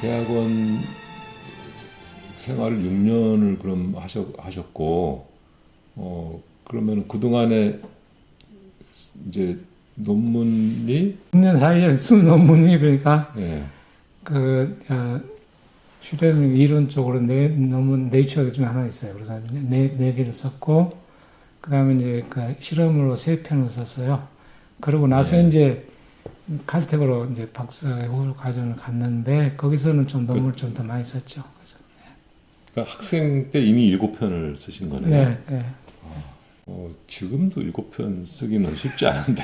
대학원 생활을 6년을 그럼 하셨고, 그러면 그동안에 이제 논문이 6년 사이에 쓴 논문이 그러니까 예, 슈레는 이론 쪽으로 논문 네이처 중에 하나 있어요. 그래서 네 개를 썼고 그다음에 이제 그 실험으로 3편을 썼어요. 그러고 나서 예. 이제 칼텍으로 이제 박사의 후보 과정을 갔는데 거기서는 좀 논문을 좀 더 많이 썼죠. 그래서 그러니까 학생 때 이미 7편을 쓰신 거네요. 네, 네. 지금도 7편 쓰기는 쉽지 않은데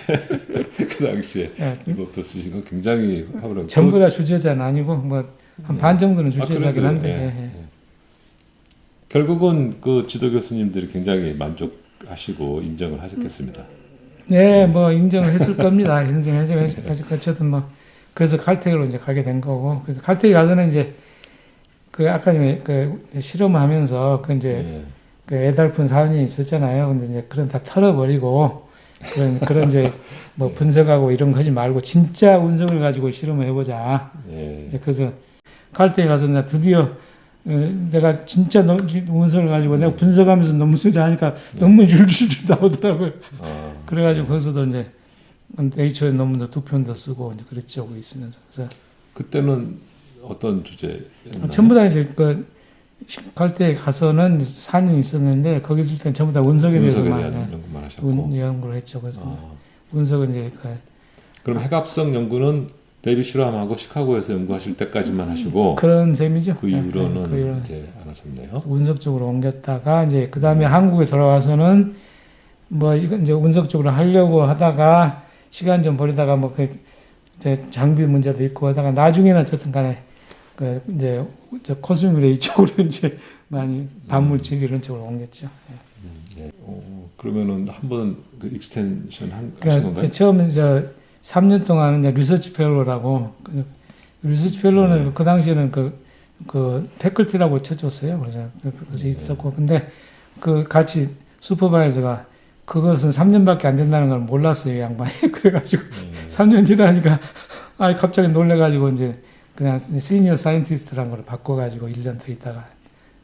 그 당시에 네. 7편 쓰신 건 굉장히 하버는 전부 다 주제자는 아니고 뭐 한 반 정도는 주제자긴 그래도, 한데 예, 예, 예. 예. 결국은 그 지도 교수님들이 굉장히 만족하시고 인정을 하셨겠습니다. 네, 뭐 인정을 했을 겁니다. 인정해가지고 어쨌든 뭐 그래서 칼텍으로 이제 가게 된 거고 그래서 칼텍에 가서는 이제 그 아까 그 실험하면서 그 이제 예. 그 애달픈 사연이 있었잖아요. 근데 이제 그런 다 털어버리고 그런 이제 뭐 분석하고 이런 거 하지 말고 진짜 운석을 가지고 실험을 해보자. 예. 이제 그래서 칼텍에 가서 나 드디어 내가 진짜 운석을 가지고 내가 분석하면서 논문 쓰자 하니까 논문이 줄줄 나오더라고요. 그래가지고 거기서도 이제 네이처의 논문도 2편 더 쓰고 이제 그랬죠. 거기 있으면서. 그래서 그때는 어떤 주제였나요? 전부 다 이제 그 칼텍에 가서는 4년 있었는데 거기 있을 때는 전부 다 운석에 대해서만 연구만 하셨고. 연구를 했죠. 그래서 운석은 이제 그럼 해갑성 연구는 데이비드 슈람하고 시카고에서 연구하실 때까지만 하시고 그런 셈이죠. 그 이후로는 네, 그 이후로는 이제 안 하셨네요. 운석 쪽으로 옮겼다가 이제 그 다음에 한국에 돌아와서는 뭐 이거 이제 운석 쪽으로 하려고 하다가 시간 좀 버리다가 뭐 그 이제 장비 문제도 있고 하다가 나중에는 어쨌든 간에 그 이제 저 코스미레이 쪽으로 이제 많이 반물질 이런 쪽으로 옮겼죠. 예. 그러면은 한번 그 익스텐션 하신 그러니까 건가요? 처음 이제 3년 동안 이제 리서치 펠로라고 리서치 펠로는 그 당시에는 그 패컬티라고 쳐줬어요. 그래서 있었고 근데 그 같이 슈퍼바이저가 그것은 3년밖에 안 된다는 걸 몰랐어요, 양반이. 그래가지고 3년 지나니까 갑자기 놀래가지고 이제 그냥 시니어 사이언티스트라는 걸 바꿔가지고 1년 더 있다가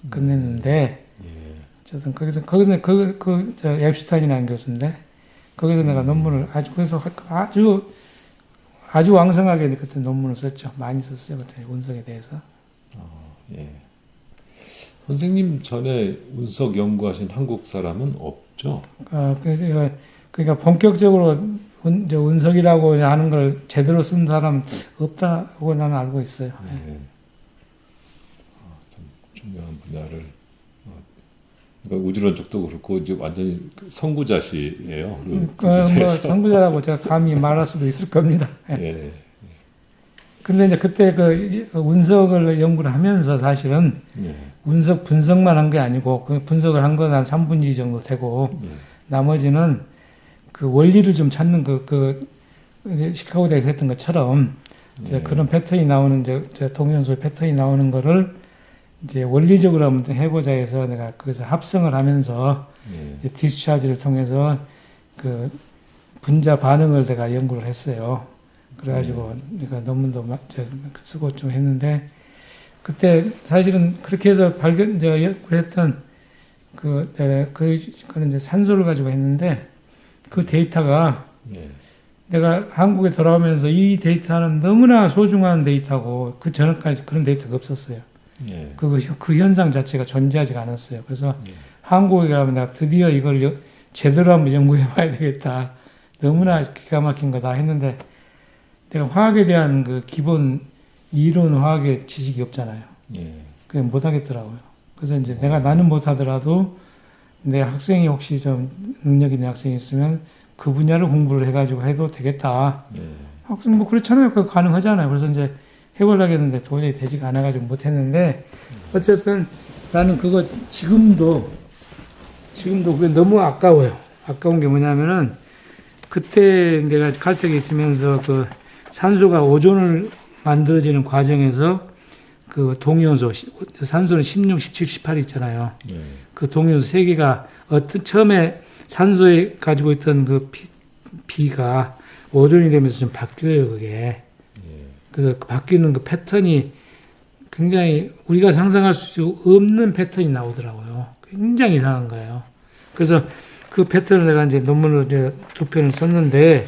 끝냈는데 어쨌든 거기서 저 앱슈타인이라는 교수인데 거기서 내가 논문을 아주 왕성하게 그때 논문을 썼죠. 많이 썼어요, 그때 운석에 대해서. 예. 선생님 전에 운석 연구하신 한국 사람은 없죠? 그러니까 본격적으로 운석이라고 하는 걸 제대로 쓴 사람 없다고 나는 알고 있어요. 예. 참 중요한 분야를. 그러니까 우주론 쪽도 그렇고 이제 완전히 선구자시예요. 뭐 선구자라고 제가 감히 말할 수도 있을 겁니다. 예. 근데 이제 그때 그 운석을 연구를 하면서 사실은 운석 분석만 한 게 아니고 그 분석을 한 건 한 3분의 2 정도 되고 나머지는 그 원리를 좀 찾는 이제 시카고 대에서 했던 것처럼 이제 그런 패턴이 나오는 저 동연소의 패턴이 나오는 거를 이제 원리적으로 한번 해보자 해서 내가 거기서 합성을 하면서 이제 디스차지를 통해서 그 분자 반응을 내가 연구를 했어요. 그래가지고 내가 논문도 쓰고 좀 했는데 그때 사실은 그렇게 해서 연구했던 그는 이제 산소를 가지고 했는데 그 데이터가 내가 한국에 돌아오면서 이 데이터는 너무나 소중한 데이터고 그 전까지 그런 데이터가 없었어요. 그 현상 자체가 존재하지가 않았어요. 그래서 한국에 가면 내가 드디어 이걸 제대로 한번 연구해 봐야 되겠다. 너무나 기가 막힌 거다 했는데 내가 화학에 대한 그 기본 이론 화학의 지식이 없잖아요. 그게 못 하겠더라고요. 그래서 이제 나는 못 하더라도 내 학생이 혹시 좀 능력 있는 학생이 있으면 그 분야를 공부를 해가지고 해도 되겠다. 학생 뭐 그렇잖아요. 그거 가능하잖아요. 그래서 이제 해보려고 했는데 도저히 되지가 않아가지고 못했는데 어쨌든 나는 그거 지금도 그게 너무 아까워요. 아까운 게 뭐냐면은 그때 내가 칼텍에 있으면서 그 산소가 오존을 만들어지는 과정에서 그 동위원소 산소는 16, 17, 18 있잖아요. 그 동위원소 3개가 처음에 산소에 가지고 있던 그 비가 오존이 되면서 좀 바뀌어요, 그게. 그래서 바뀌는 그 패턴이 굉장히 우리가 상상할 수 없는 패턴이 나오더라고요. 굉장히 이상한 거예요. 그래서 그 패턴을 내가 이제 논문을 이제 2편을 썼는데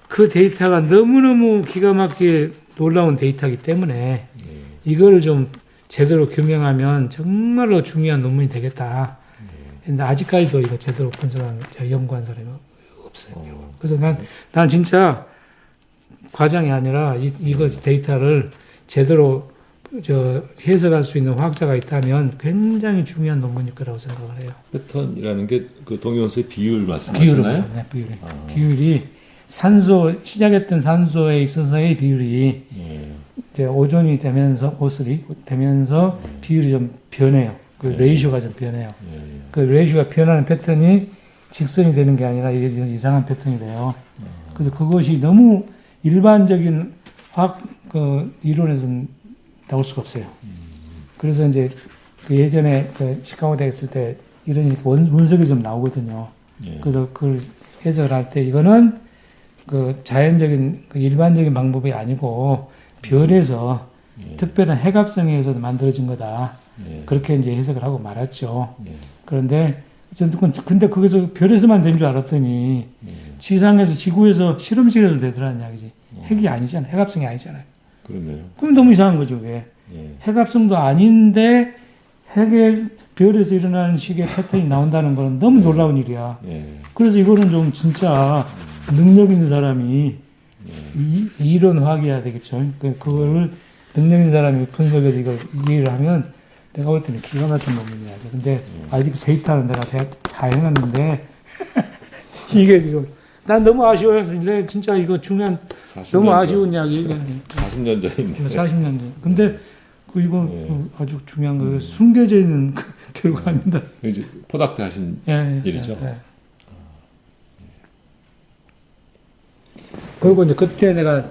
그 데이터가 너무너무 기가 막히게 놀라운 데이터이기 때문에 이걸 좀 제대로 규명하면 정말로 중요한 논문이 되겠다. 근데 아직까지도 이거 제대로 분석한, 제가 연구한 사람이 없어요. 그래서 난 진짜 과장이 아니라 이거 데이터를 제대로 해석할 수 있는 화학자가 있다면 굉장히 중요한 논문일 거라고 생각을 해요. 패턴이라는 게 그 동위원소의 비율 말씀하시나요? 네, 비율이. 비율이 시작했던 산소에 있어서의 비율이 이제 오존이 되면서 O3 되면서 비율이 좀 변해요. 그 레이쇼가 좀 변해요. 그 레이쇼가 변하는 패턴이 직선이 되는 게 아니라 이게 이상한 패턴이 돼요. 그래서 그것이 너무 일반적인 화학 이론에서는 나올 수가 없어요. 그래서 이제 그 예전에 그 시카고 대학 있을 때 이런 원석이 좀 나오거든요. 그래서 그걸 해석할 때 이거는 그 자연적인 그 일반적인 방법이 아니고 별에서 특별한 해갑성에 의해서 만들어진 거다. 그렇게 이제 해석을 하고 말았죠. 그런데 근데 거기서 별에서만 된 줄 알았더니 지상에서 지구에서 실험실에서 되더라는 이야기지. 핵이 아니잖아. 해갑성이 아니잖아요. 그러네요. 그럼 너무 이상한 거죠, 왜? 해갑성도 아닌데 핵의 별에서 일어나는 식의 패턴이 나온다는 거는 너무 놀라운 일이야. 그래서 이거는 좀 진짜 능력 있는 사람이 이론 화학이어야 되겠죠. 그거를 능력 있는 사람이 분석해서 이걸 이해를 하면 내가 볼 때는 기가 막힌 논문이야. 근데 아직 데이터는 내가 다 해놨는데 이게 지금 난 너무 아쉬워요. 근데 진짜 이거 중요한 너무 아쉬운 이야기. 40년 전인데. 40년 전. 근데 이거 아주 중요한 거예요. 숨겨져 있는 결과입니다. 이제 포닥트 하신 일이죠. 그리고 이제 그때 내가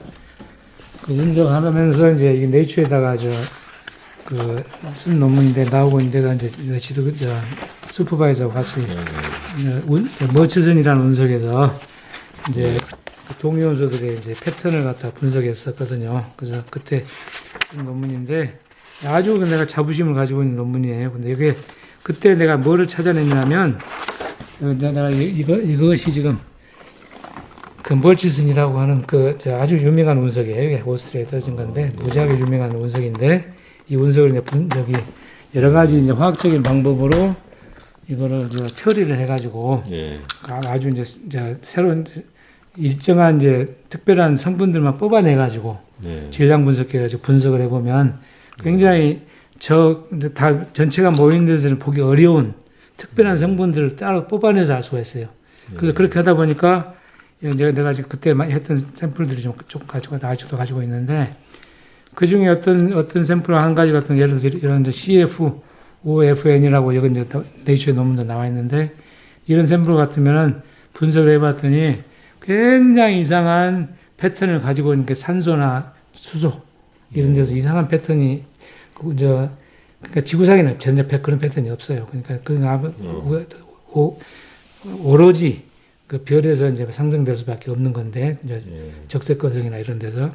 그 분석하면서 이제 이 네이처에다가 쓴 논문인데 나오고 내가 이제 슈퍼바이저와 같이 머츠슨이라는 운석에서 이제 동위원소들의 이제 패턴을 갖다 분석했었거든요. 그래서 그때 쓴 논문인데 아주 내가 자부심을 가지고 있는 논문이에요. 근데 이게 그때 내가 뭐를 찾아냈냐면 내가 이것이 지금 그 멀치슨이라고 하는 아주 유명한 운석이에요. 이게 오스트리아에 떨어진 건데 무지하게 유명한 운석인데 이 운석을 이제 여러 가지 이제 화학적인 방법으로 이거를 처리를 해가지고 아주 이제 새로운 일정한 이제 특별한 성분들만 뽑아내가지고 질량 분석해가지고 분석을 해보면 굉장히 다 전체가 모인 데서는 보기 어려운 특별한 성분들을 따로 뽑아내서 알 수가 있어요. 그래서 그렇게 하다 보니까 내가 지금 그때 했던 샘플들이 좀 가지고 아직도 가지고 있는데 그 중에 어떤 샘플 한 가지 같은 예를 들어서 이런 CFOFN이라고 여기 이제 네이처의 논문도 나와 있는데 이런 샘플 같으면은 분석을 해봤더니 굉장히 이상한 패턴을 가지고 있는 게 산소나 수소 이런 데서 이상한 패턴이 그러니까 지구상에는 전혀 그런 패턴이 없어요. 그러니까 오로지 그 별에서 이제 상승될 수밖에 없는 건데 이제 적색거성이나 이런 데서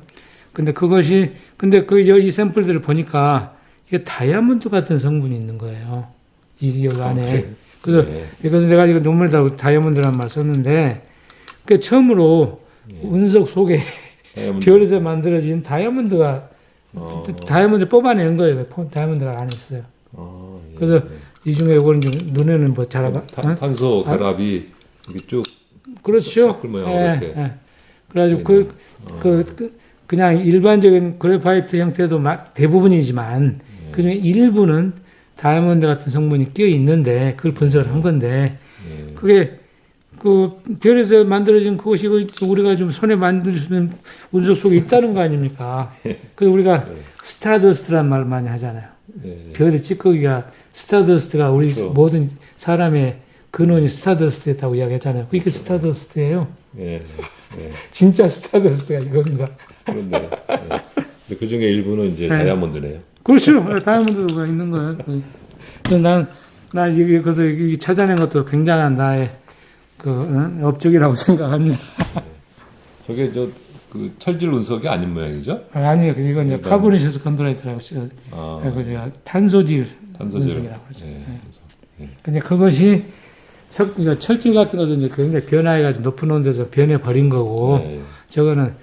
근데 이 샘플들을 보니까 이게 다이아몬드 같은 성분이 있는 거예요. 이 안에. 그래서 내가 이거 논문에다 다이아몬드라는 말 썼는데 그 처음으로 운석 속에 별에서 만들어진 다이아몬드 뽑아내는 거예요. 다이아몬드가 안에 있어요. 그래서 이 중에 이거는 좀 눈에는 뭐 잘 알아. 탄소 결합이 이렇게 쭉. 그렇죠. 그래가지고 그냥 일반적인 그래파이트 형태도 대부분이지만 그중에 일부는 다이아몬드 같은 성분이 끼어 있는데 그걸 분석을 한 건데 그게 그 별에서 만들어진 그것이 우리가 좀 손에 만들 수 있는 운석 속에 있다는 거 아닙니까? 그래서 우리가 스타더스트란 말 많이 하잖아요. 별의 찌꺼기가 스타더스트가 우리 모든 사람의 근원이 스타더스트였다고 이야기했잖아요. 그게 스타더스트예요. 진짜 스타더스트가 이겁니다. 그런데 그 중에 일부는 이제 다이아몬드네요. 그렇죠. 다이아몬드가 있는 거예요. 그래서 찾아낸 것도 굉장한 나의 업적이라고 생각합니다. 저게 그 철질 운석이 아닌 모양이죠? 아니요, 이건 이제 카보니셔스 컨드라이트라고 그 제가 탄소질 운석이라고 그러죠. 예, 예. 예. 근데 그것이 철질 같은 것은 이제 굉장히 변화해가지고 높은 온도에서 변해 버린 거고, 예. 저거는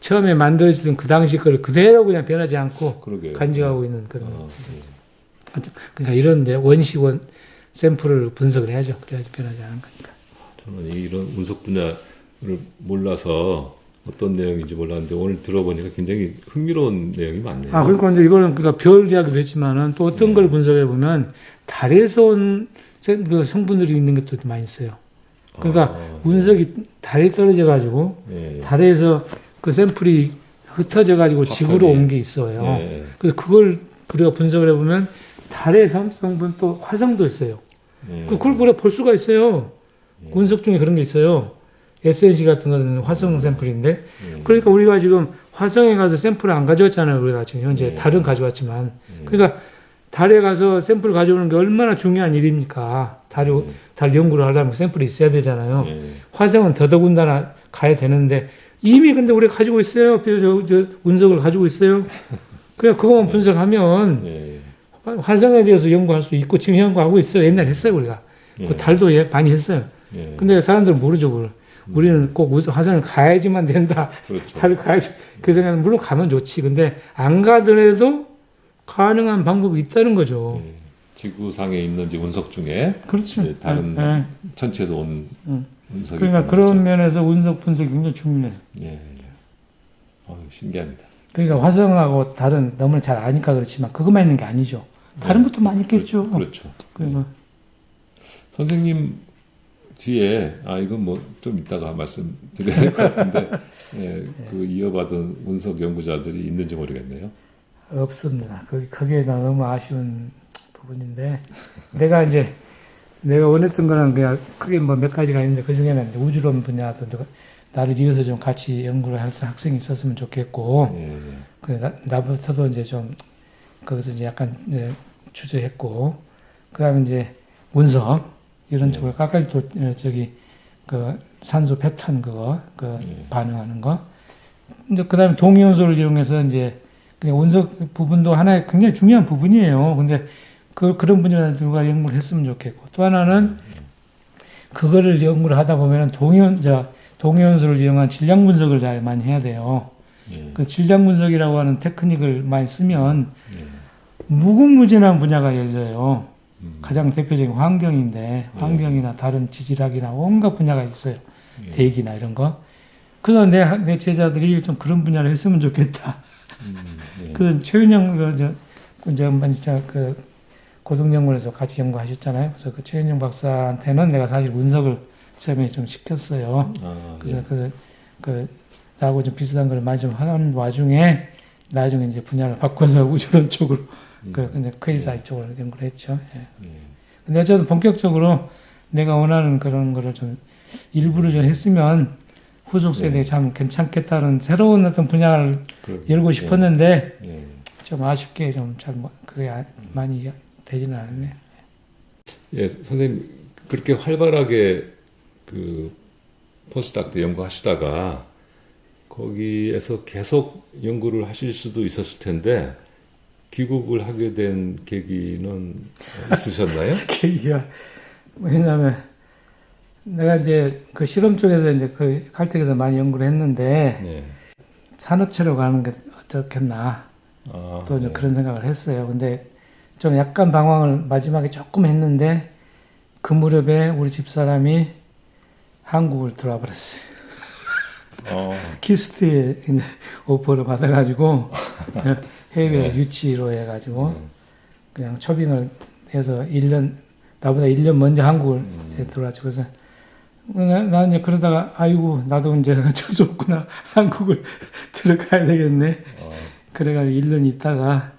처음에 만들어지던 그 당시 걸 그대로 그냥 변하지 않고 그러게요. 간직하고 있는 그런. 예. 그러니까 이런데 원시원 샘플을 분석을 해야죠. 그래야지 변하지 않은 거니까. 저는 이런 운석 분야를 몰라서 어떤 내용인지 몰랐는데 오늘 들어보니까 굉장히 흥미로운 내용이 많네요. 그러니까 이제 이거는 그러니까 별 이야기도 했지만은 또 어떤 걸 분석해 보면 달에서 온 그 성분들이 있는 것도 많이 있어요. 그러니까 운석이 달에 떨어져 가지고 달에서 그 샘플이 흩어져 가지고 지구로 온 게 있어요. 그래서 그걸 우리가 분석을 해 보면 달의 성분 또 화성도 있어요. 그걸 우리가 볼 수가 있어요. 운석 중에 그런 게 있어요. SNC 같은 것은 화성 샘플인데, 그러니까 우리가 지금 화성에 가서 샘플을 안 가져왔잖아요. 우리가 지금 현재 달은 가져왔지만, 그러니까 달에 가서 샘플 가져오는 게 얼마나 중요한 일입니까? 달 연구를 하려면 샘플이 있어야 되잖아요. 화성은 더더군다나 가야 되는데 이미 근데 우리가 가지고 있어요. 저 운석을 가지고 있어요. 그냥 그것만 분석하면 화성에 대해서 연구할 수 있고 지금 연구하고 있어요. 옛날에 했어요 우리가. 그 달도 많이 했어요. 근데 사람들은 모르죠 그걸. 우리는 꼭 화성을 가야지만 된다. 그렇죠. 달을 가야지. 그 생각은 물론 가면 좋지. 근데 안 가더라도 가능한 방법이 있다는 거죠. 지구상에 있는 이제 운석 중에 그렇죠. 다른 천체에서 온 운석이. 그러니까 그런 면에서 운석 분석이 굉장히 중요해요. 신기합니다. 그러니까 화성하고 달은 너무나 잘 아니까 그렇지만 그것만 있는 게 아니죠. 다른 것도 많이 있겠죠. 그렇죠. 그러니까 선생님 뒤에 이건 뭐 좀 이따가 말씀드려야 될 것 같은데 그 이어받은 운석 연구자들이 있는지 모르겠네요. 없습니다. 그게 너무 아쉬운 부분인데 내가 원했던 거는 그냥 크게 뭐 몇 가지가 있는데 그 중에는 우주론 분야도 나를 이어서 좀 같이 연구를 할 학생이 있었으면 좋겠고 나부터도 이제 좀 거기서 이제 약간 이제 주저했고 그다음에 이제 운석 이런 쪽을 가까이 또 그 산소 패턴 반응하는 거. 이제 그다음에 동위원소를 이용해서 이제 그냥 운석 부분도 하나의 굉장히 중요한 부분이에요. 근데 그런 분야들과 연구를 했으면 좋겠고 또 하나는 그거를 연구를 하다 보면은 동위원소를 이용한 질량 분석을 잘 많이 해야 돼요. 그 질량 분석이라고 하는 테크닉을 많이 쓰면 무궁무진한 분야가 열려요. 가장 대표적인 환경인데 환경이나 다른 지질학이나 온갖 분야가 있어요. 대기나 이런 거. 그래서 내 제자들이 좀 그런 분야를 했으면 좋겠다. 그래서 최윤영 그 고등연구원에서 같이 연구하셨잖아요. 그래서 그 최윤영 박사한테는 내가 사실 운석을 처음에 좀 시켰어요. 그래서 나하고 좀 비슷한 걸 많이 좀 하는 와중에 나중에 이제 분야를 바꿔서 우주론 쪽으로 이제 퀘이사이 쪽으로 연구를 했죠. 근데 어쨌든 본격적으로 내가 원하는 그런 거를 좀 일부러 좀 했으면 후속 세대에 참 괜찮겠다는 새로운 어떤 분야를 열고 싶었는데 좀 아쉽게 좀 잘 그게 많이 되지는 않았네요. 선생님 그렇게 활발하게 그 포스닥 때 연구하시다가 거기에서 계속 연구를 하실 수도 있었을 텐데 귀국을 하게 된 계기는 있으셨나요? 계기가 왜냐하면 내가 이제 그 실험 쪽에서 이제 그 칼텍에서 많이 연구를 했는데 산업체로 가는 게 어떻겠나 또 이제 그런 생각을 했어요. 근데 좀 약간 방황을 마지막에 조금 했는데 그 무렵에 우리 집사람이 한국을 들어와 버렸어요. 키스트에 오퍼를 받아가지고 해외 유치로 해가지고 그냥 초빙을 해서 나보다 1년 먼저 한국을 들어왔죠. 그래서 나 이제 그러다가 아이고 나도 이제 어쩔 수 없구나 한국을 들어가야 되겠네. 그래가지고 1년 있다가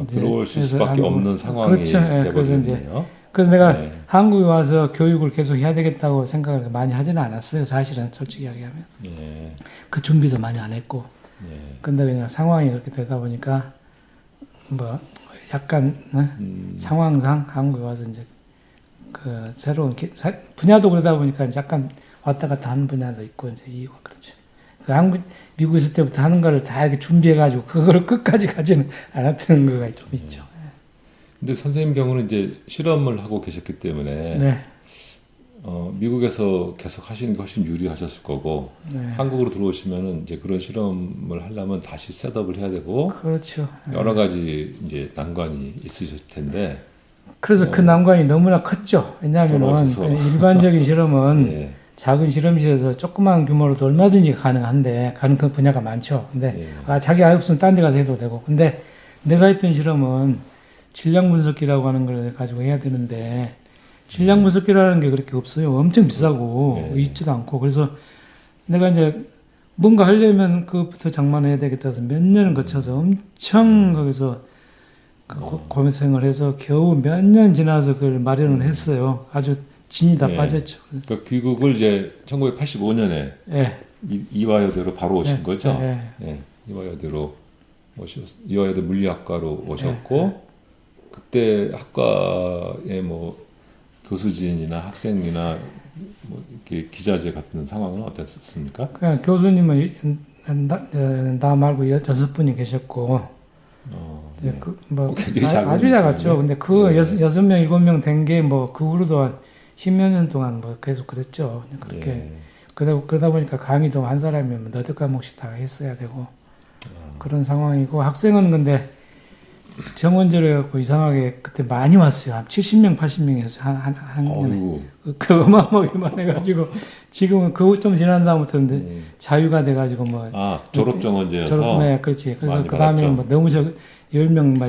들어오실 수밖에 없는 상황이 되버렸네요. 그래서 내가 한국에 와서 교육을 계속 해야 되겠다고 생각을 많이 하지는 않았어요. 사실은 솔직히 이야기하면. 그 준비도 많이 안 했고. 근데 그냥 상황이 그렇게 되다 보니까 뭐 약간 상황상 한국에 와서 이제 그 새로운 분야도 그러다 보니까 약간 왔다 갔다 하는 분야도 있고 이제 이유가 그렇죠. 미국에 있을 때부터 하는 거를 다 이렇게 준비해가지고 그거를 끝까지 가지는 않았다는 거가 좀 있죠. 근데 선생님 경우는 이제 실험을 하고 계셨기 때문에 네. 미국에서 계속 하시는 게 훨씬 유리하셨을 거고 네. 한국으로 들어오시면은 이제 그런 실험을 하려면 다시 셋업을 해야 되고 그렇죠. 여러 가지 이제 난관이 있으실 텐데 그래서 그 난관이 너무나 컸죠. 왜냐하면 일반적인 실험은 예. 작은 실험실에서 조그만 규모로도 얼마든지 가능한데 가는 그 분야가 많죠. 근데 자기 아이 없으면 딴 데 가서 해도 되고. 근데 내가 했던 실험은 질량 분석기라고 하는 걸 가지고 해야 되는데 질량 분석기라는 게 그렇게 없어요. 엄청 비싸고 있지도 않고. 그래서 내가 이제 뭔가 하려면 그것부터 장만해야 되겠다 해서 몇 년을 거쳐서 엄청 거기서 고생을 해서 겨우 몇 년 지나서 그걸 마련을 했어요. 아주 진이 다 빠졌죠. 그러니까 귀국을 이제 1985년에 이화여대로 바로 오신 거죠? 이화여대로 이화여대 물리학과로 오셨고 그때 학과에 뭐 교수진이나 학생이나 뭐 이렇게 기자재 같은 상황은 어땠습니까? 그냥 교수님은 나 말고 6분이 계셨고 아주 작았죠. 근데 그 6명, 7명 된 게 뭐 그 후로도 한 10몇 년 동안 뭐 계속 그랬죠. 그렇게 그러다 보니까 강의도 한 사람이면 너댓 과목씩 다 했어야 되고 그런 상황이고 학생은 근데 정원제로 해갖고 이상하게 그때 많이 왔어요. 한 70명, 80명이었어요. 한 년에. 그 어마어마하게 많아가지고 지금은 그거 좀 지난 다음부터는 자유가 돼가지고 뭐. 졸업 정원제여서? 네, 그렇지. 그래서 그 다음에 뭐 너무 10명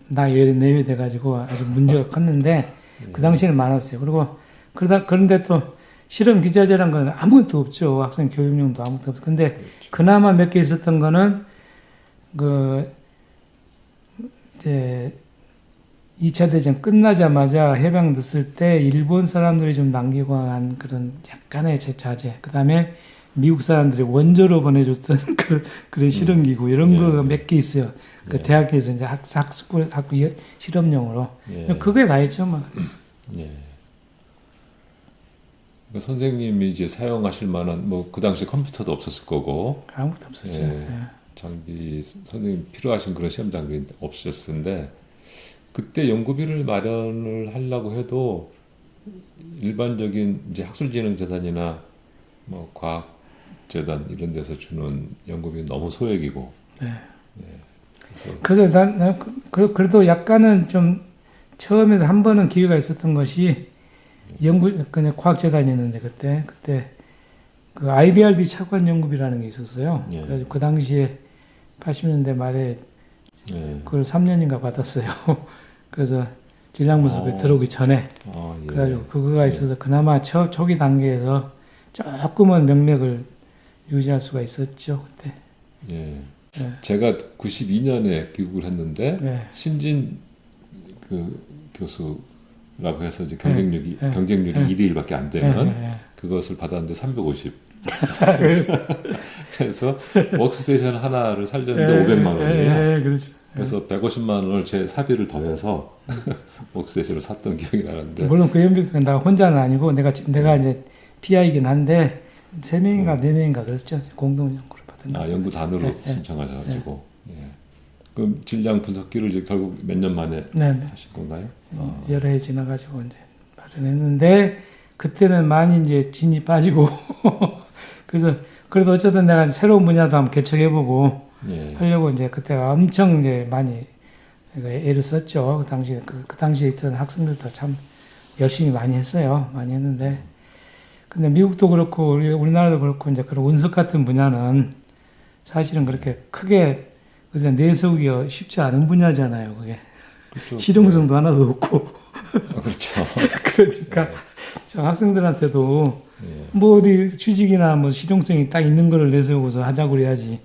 나 4회 돼가지고 아주 문제가 컸는데 그 당시에는 많았어요. 그리고 그런데 또 실험 기자재란 건 아무것도 없죠. 학생 교육용도 아무것도 없고. 근데 그나마 몇 개 있었던 거는 이제 2차 대전 끝나자마자 해방됐을 때 일본 사람들이 좀 남기고 한 그런 약간의 자재, 그 다음에 미국 사람들이 원조로 보내줬던 그런 실험기구 이런 거 몇 개 있어요. 그 대학에서 이제 학습 실험용으로 그게 다 있죠, 뭐. 그러니까 선생님이 이제 사용하실 만한 뭐 그 당시 컴퓨터도 없었을 거고 아무것도 없었죠. 장비 선생님 필요하신 그런 시험 장비 없으셨을 텐데 그때 연구비를 마련을 하려고 해도 일반적인 이제 학술진흥재단이나 뭐 과학재단 이런 데서 주는 연구비는 너무 소액이고. 그래서 난 그래도 약간은 좀 처음에서 한 번은 기회가 있었던 것이 그냥 과학재단이었는데 그때 그 IBRD 차관 연구비라는 게 있었어요. 그래서 그 당시에 80년대 말에 그걸 3년인가 받았어요. 그래서 질량 분석에 들어오기 전에 그래가지고 그거가 있어서 그나마 초기 단계에서 조금은 명맥을 유지할 수가 있었죠 그때. 제가 92년에 귀국을 했는데 신진 그 교수라고 해서 이제 경쟁률이 2대 1밖에 안 되는 그것을 받았는데 350. 그래서 워크스테이션 하나를 살렸는데 500만 원이에요. 그래서 150만 원을 제 사비를 더해서 워크스테이션을 샀던 기억이 나는데. 물론 그 연비는 나 혼자는 아니고 내가 이제 PI이긴 한데 3명인가 4명인가 그랬죠. 공동 연구를 받은. 연구단으로 신청하셔가지고. 그럼 질량 분석기를 이제 결국 몇 년 만에 사신 건가요? 여러 해 지나가지고 이제 마련했는데 그때는 많이 이제 진이 빠지고 그래서 그래도 어쨌든 내가 새로운 분야도 한번 개척해보고 하려고 이제 그때가 엄청 이제 많이 애를 썼죠. 그 당시에 있던 학생들도 참 열심히 많이 했어요. 많이 했는데 근데 미국도 그렇고 우리나라도 그렇고 이제 그런 운석 같은 분야는 사실은 그렇게 크게 그래서 내세우기가 쉽지 않은 분야잖아요. 그게 그렇죠. 실용성도 하나도 없고. 그렇죠. 그러니까 학생들한테도 뭐 어디 취직이나 뭐 실용성이 딱 있는 거를 내세우고서 하자고 그래야지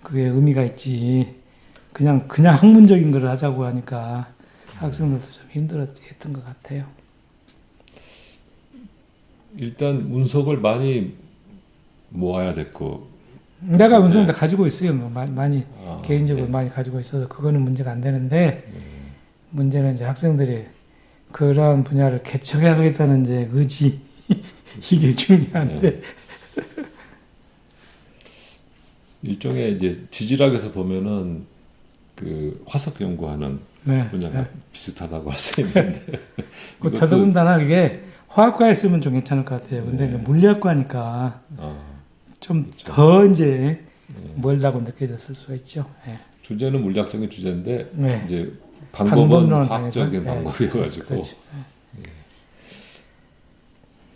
그게 의미가 있지. 그냥 학문적인 거를 하자고 하니까 학생들도 좀 힘들었던 것 같아요. 일단 운석을 많이 모아야 됐고. 내가 운석도 가지고 있어요. 뭐 많이 개인적으로 많이 가지고 있어서 그거는 문제가 안 되는데 문제는 이제 학생들이 그러한 분야를 개척하겠다는 이제 의지 이게 중요한데. 일종의 이제 지질학에서 보면은 그 화석 연구하는 네. 분야가 네. 비슷하다고 할 수 있는데 그 더더군다나 이게 화학과 했으면 좀 괜찮을 것 같아요. 근데 네. 이제 물리학과니까 좀 그렇죠. 더 이제 멀다고 느껴졌을 수가 있죠. 네. 주제는 물리학적인 주제인데 네. 이제 방법은 방법론상에서? 화학적인 네. 방법이어가지고 그렇죠.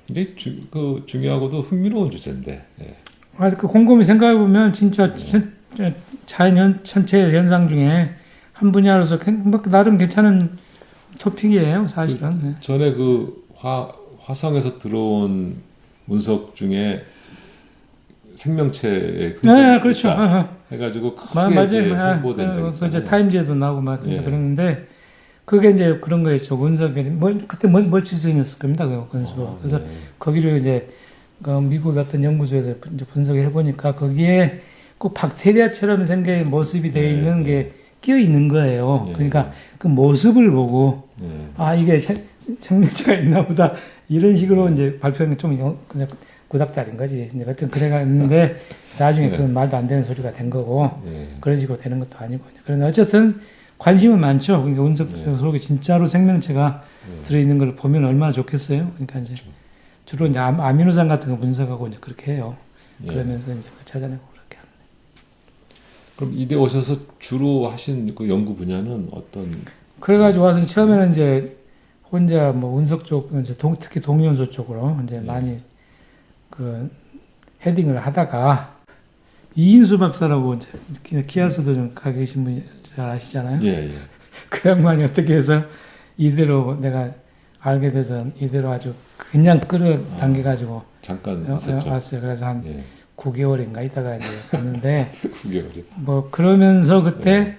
근데 그 중요하고도 흥미로운 주제인데 예. 그 곰곰이 생각해 보면 진짜 자연 전체 현상 중에 한 분야로서 뭐 나름 괜찮은 토픽이에요, 사실은. 네. 전에 그 화성에서 들어온 문석 중에 생명체의 네, 그렇죠. 해가지고 맞아요. 크게 이제 홍보된 적이 그 이제 있잖아요. 타임지에도 나오고 막 예. 그랬는데 그게 이제 그런 거였죠. 원석이 그때 멀치수였을 겁니다. 그 건수. 그래서 네. 거기를 이제 그 미국 어떤 연구소에서 이제 분석을 해보니까 거기에 꼭 박테리아처럼 생긴 모습이 되어 있는 게 끼어 있는 거예요. 예. 그러니까 그 모습을 보고 예. 아 이게 생명체가 있나 보다 이런 식으로 이제 발표는 좀 그냥 구닥다리인 거지. 이제 하여튼 그래가 있는데 나중에 그건 말도 안 되는 소리가 된 거고 예. 그런 식으로 되는 것도 아니고. 그런데 어쨌든 관심은 많죠. 그러니까 운석 속에 진짜로 생명체가 들어있는 걸 보면 얼마나 좋겠어요. 그러니까 이제 주로 이제 아미노산 같은 거 분석하고 이제 그렇게 해요. 그러면서 이제 그걸 찾아내고 그렇게 합니다. 그럼 이대 오셔서 주로 하신 그 연구 분야는 어떤? 그래가지고 와서 처음에는 이제 혼자 뭐 운석 쪽, 이제 특히 동위원소 쪽으로 이제 많이 그 헤딩을 하다가 이인수 박사라고 이제 키아스도 좀 가 계신 분이 잘 아시잖아요. 예. 그 양반이 어떻게 해서 이대로 내가 알게 돼서 이대로 아주 그냥 끌어당겨가지고 잠깐 있었죠. 왔어요. 그래서 한 9개월인가 있다가 이제 갔는데 9개월이. 뭐 그러면서 그때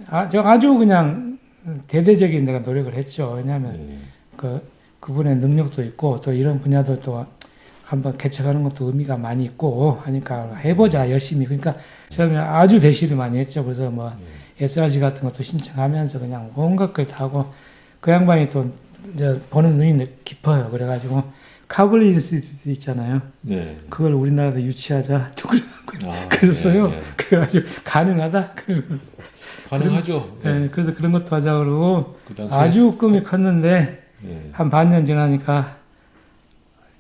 아주 그냥 대대적인 내가 노력을 했죠. 왜냐하면 그분의 능력도 있고 또 이런 분야도 또 한번 개척하는 것도 의미가 많이 있고 하니까 해보자 열심히. 그러니까 처음에 아주 대시를 많이 했죠. 그래서 뭐 SRG 같은 것도 신청하면서 그냥 온갖 걸 다 하고 그 양반이 또 이제 보는 눈이 깊어요. 그래가지고 카블리 인스티튜트 있잖아요. 네. 그걸 우리나라도 유치하자. 그랬어요. 그래가지고 가능하다. 그러면서 가능하죠. 그래서 그런 것도 하자 그러고 그 당시에 아주 꿈이 컸는데 한 반년 지나니까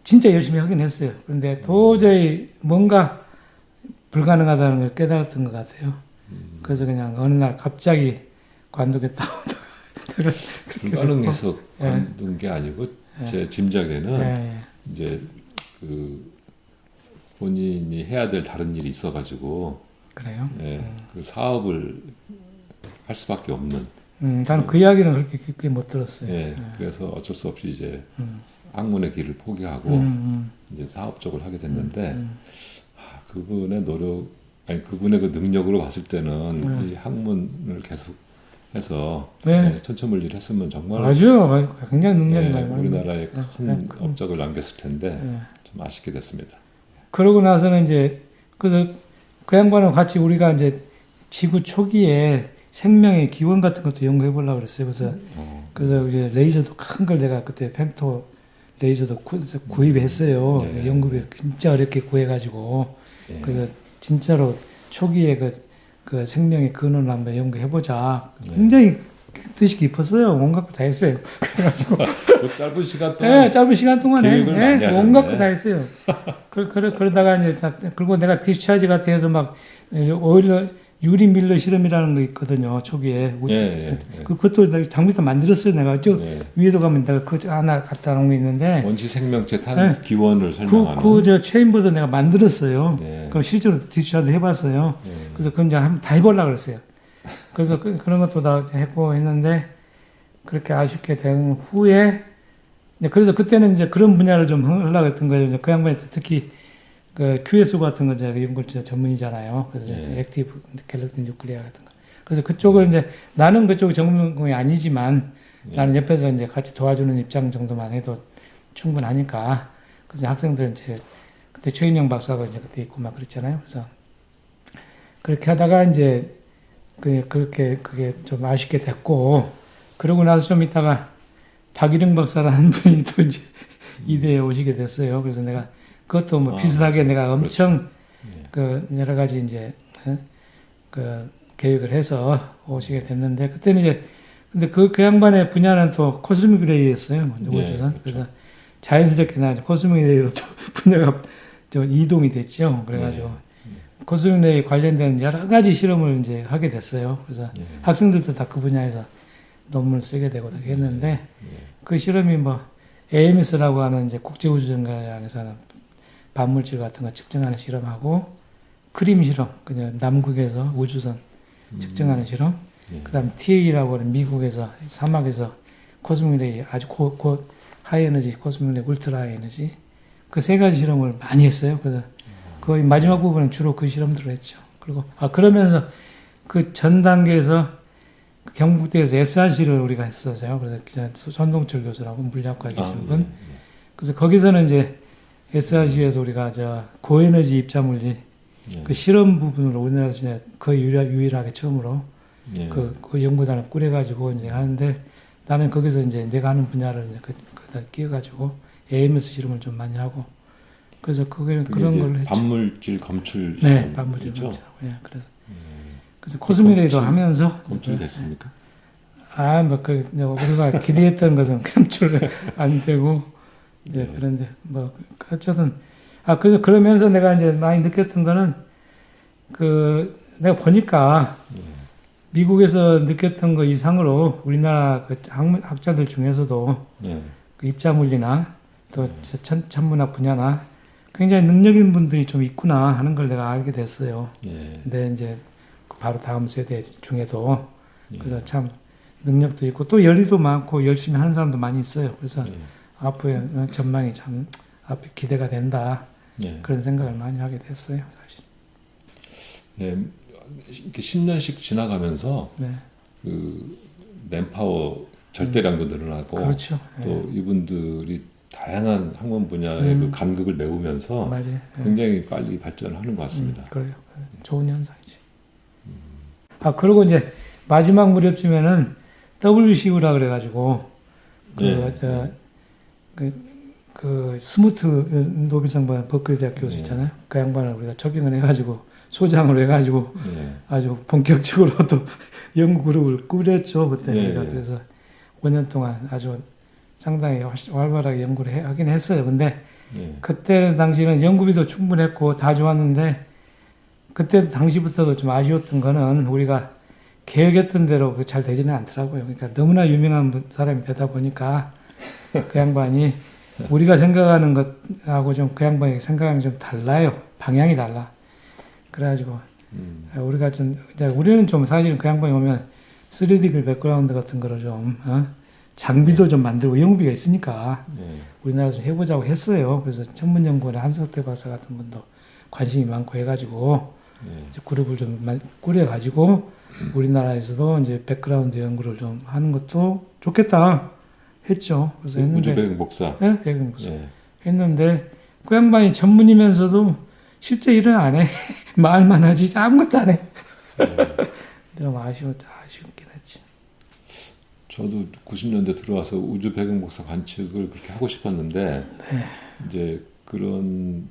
진짜 열심히 하긴 했어요. 그런데 도저히 뭔가 불가능하다는 걸 깨달았던 것 같아요. 그래서 그냥 어느 날 갑자기 관두겠다. 불가능해서 관둔 게 아니고 제 짐작에는 이제 그 본인이 해야 될 다른 일이 있어가지고 그래요. 그 사업을 할 수밖에 없는. 나는 그 이야기는 그렇게 깊게 못 들었어요. 그래서 어쩔 수 없이 이제 학문의 길을 포기하고 이제 사업 쪽을 하게 됐는데 그분의 노력, 아니 그분의 그 능력으로 봤을 때는 이 학문을 계속 해서 천천물리를 했으면 정말 아주 굉장히 능력이 많이 우리나라에 큰 업적을 남겼을 텐데 좀 아쉽게 됐습니다. 그러고 나서는 이제 그래서 그 양반은 같이 우리가 이제 지구 초기에 생명의 기원 같은 것도 연구해 보려고 그랬어요. 그래서 이제 레이저도 큰 걸 내가 그때 펜토 레이저도 구입했어요. 연구비 진짜 어렵게 구해가지고 그래서 진짜로 초기에 그 생명의 근원을 한번 연구해보자. 굉장히 뜻이 깊었어요. 온갖 거 다 했어요. 그래가지고 그 짧은 시간 동안 짧은 시간 동안에 온갖 거 다 하셨네. 했어요. 그러다가 이제 그리고 내가 디스차지 같은 해서 막 오히려 유리 밀러 실험이라는 거 있거든요. 초기에 그것도 내가 장비도 만들었어요. 내가 저 위에도 가면 내가 그거 하나 갖다 놓은 게 있는데 원시 생명체 탄 기원을 설명하는 저 체인보드 내가 만들었어요. 그럼 실제로 디스차지 해봤어요. 그래서 그건 이제 한번 다 해보려고 그랬어요. 그래서 그런 것도 다 했고 했는데 그렇게 아쉽게 된 후에 그래서 그때는 이제 그런 분야를 좀 하려고 했던 거예요. 그 양반이 특히 그 QSO 같은 거 제가 연구 전문이잖아요. 그래서 액티브 갤럭틱 뉴클리아 같은 거. 그래서 그쪽을 이제 나는 그쪽 전문공이 아니지만 나는 옆에서 이제 같이 도와주는 입장 정도만 해도 충분하니까. 그래서 학생들은 이제 그때 최인영 박사가 이제 그때 있고 막 그랬잖아요. 그래서 그렇게 하다가 이제 그게 좀 아쉽게 됐고 그러고 나서 좀 있다가 박일영 박사라는 분이 또 이제 이대에 오시게 됐어요. 그래서 내가 그것도 뭐 비슷하게 내가 엄청 그 여러 가지 이제 그 계획을 해서 오시게 됐는데 그때는 이제 근데 그 양반의 분야는 또 코스믹 레이였어요. 우주선. 그렇죠. 그래서 자연스럽게 나 코스믹 레이로 또 분야가 좀 이동이 됐죠. 그래가지고 코스믹 레이 관련된 여러 가지 실험을 이제 하게 됐어요. 그래서 학생들도 다 그 분야에서 논문을 쓰게 되고 했는데 그 실험이 뭐 AMS라고 하는 이제 국제우주정거장에서는 반물질 같은 거 측정하는 실험하고 크림 실험, 그냥 남극에서 우주선 측정하는 실험, 그다음 TA라고 하는 미국에서 사막에서 코스믹 레이 아주 하이 에너지 코스믹 레이 울트라 하이 에너지 그 세 가지 실험을 많이 했어요. 그래서 거의 마지막 부분은 주로 그 실험들을 했죠. 그리고 그러면서 그 전 단계에서 경북대에서 SRC를 우리가 했었어요. 그래서 손동철 교수라고 물리학과 계신 분. 그래서 거기서는 이제 SRC에서 우리가 고에너지 입자물질 그 실험 부분으로 우리나라에서 거의 유일하게 처음으로 그 연구단을 꾸려가지고 이제 하는데 나는 거기서 이제 내가 하는 분야를 이제 거기다 끼워가지고 AMS 실험을 좀 많이 하고 그래서 그런 걸 했죠. 반물질 검출. 네, 반물질 검출. 예, 그래서 코스미레이도 하면서 검출됐습니까? 우리가 기대했던 것은 검출 안 되고 이제 그런데 뭐 어쨌든 그래서 그러면서 내가 이제 많이 느꼈던 거는 내가 보니까 미국에서 느꼈던 거 이상으로 우리나라 그 학자들 중에서도 그 입자물리나 또 천문학 분야나 굉장히 능력 있는 분들이 좀 있구나 하는 걸 내가 알게 됐어요. 근데 이제 바로 다음 세대 중에도 그래서 참 능력도 있고 또 열의도 많고 열심히 하는 사람도 많이 있어요. 그래서 앞으로의 전망이 참 앞에 기대가 된다. 그런 생각을 많이 하게 됐어요, 사실. 이렇게 10년씩 지나가면서 그 맨파워 절대량도 늘어나고 그렇죠. 또 이분들이 다양한 학문 분야의 그 간극을 메우면서 맞아요. 굉장히 빨리 발전을 하는 것 같습니다. 그래요. 좋은 현상이죠. 그리고 이제 마지막 무렵쯤에는 WCU라 그래가지고 그 스무트 노벨상 받은 버클리 대학 교수 있잖아요. 그 양반을 우리가 초빙을 해가지고 소장을 해가지고 아주 본격적으로 또 연구 그룹을 꾸렸죠 그때 우리가 그래서 5년 동안 아주 상당히 활발하게 연구를 하긴 했어요. 근데 그때 당시에는 연구비도 충분했고 다 좋았는데 그때 당시부터도 좀 아쉬웠던 거는 우리가 계획했던 대로 잘 되지는 않더라고요. 그러니까 너무나 유명한 사람이 되다 보니까 그 양반이 우리가 생각하는 것하고 좀 그 양반이 생각하는 좀 달라요. 방향이 달라. 그래가지고 우리가 우리는 좀 사실은 그 양반이 오면 3D 백그라운드 같은 거를 좀 장비도 좀 만들고 연구비가 있으니까 우리나라에서 좀 해보자고 했어요. 그래서 천문연구원의 한석태 박사 같은 분도 관심이 많고 해가지고 이제 그룹을 좀 꾸려가지고 우리나라에서도 이제 백그라운드 연구를 좀 하는 것도 좋겠다 했죠. 그래서 했는데 우주배경 목사. 네, 배경 목사 했는데 그 양반이 전문이면서도 실제 일은 안 해. 말만 하지 아무것도 안 해. 너무 아쉽긴 했지. 저도 90년대 들어와서 우주 배경 목사 관측을 그렇게 하고 싶었는데 이제 그런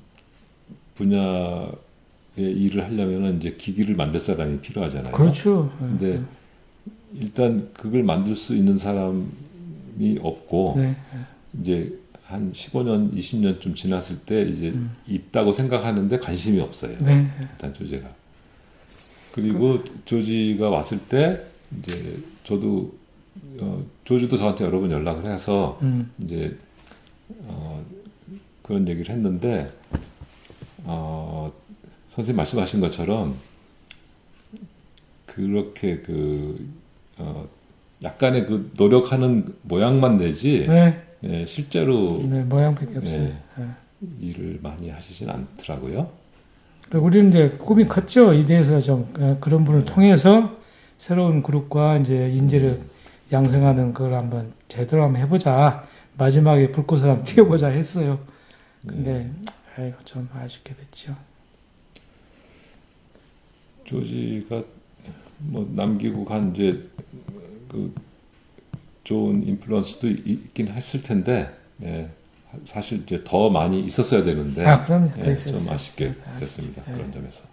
분야의 일을 하려면 이제 기기를 만들 사람이 필요하잖아요. 그렇죠. 근데 일단 그걸 만들 수 있는 사람이 없고 이제 한 15년, 20년쯤 지났을 때 이제 있다고 생각하는데 관심이 없어요. 일단 조지가. 그리고 조지가 왔을 때 이제 저도 조지도 저한테 여러 번 연락을 해서 이제 그런 얘기를 했는데 선생님 말씀하신 것처럼 그렇게 약간의 그 노력하는 모양만 내지 실제로 모양밖에 없어요. 일을 많이 하시진 않더라고요. 우리는 이제 꿈이 컸죠. 이 대해서 좀 그런 분을 통해서 새로운 그룹과 이제 인재를 양성하는 걸 한번 제대로 한번 해보자. 마지막에 불꽃을 한번 튀어보자 했어요. 근데 좀 아쉽게 됐죠. 조지가 뭐 남기고 간 이제 그 좋은 인플루언스도 있긴 했을 텐데 사실 이제 더 많이 있었어야 되는데 그럼요. 더 좀 있었어요. 아쉽게 됐습니다. 그런 점에서.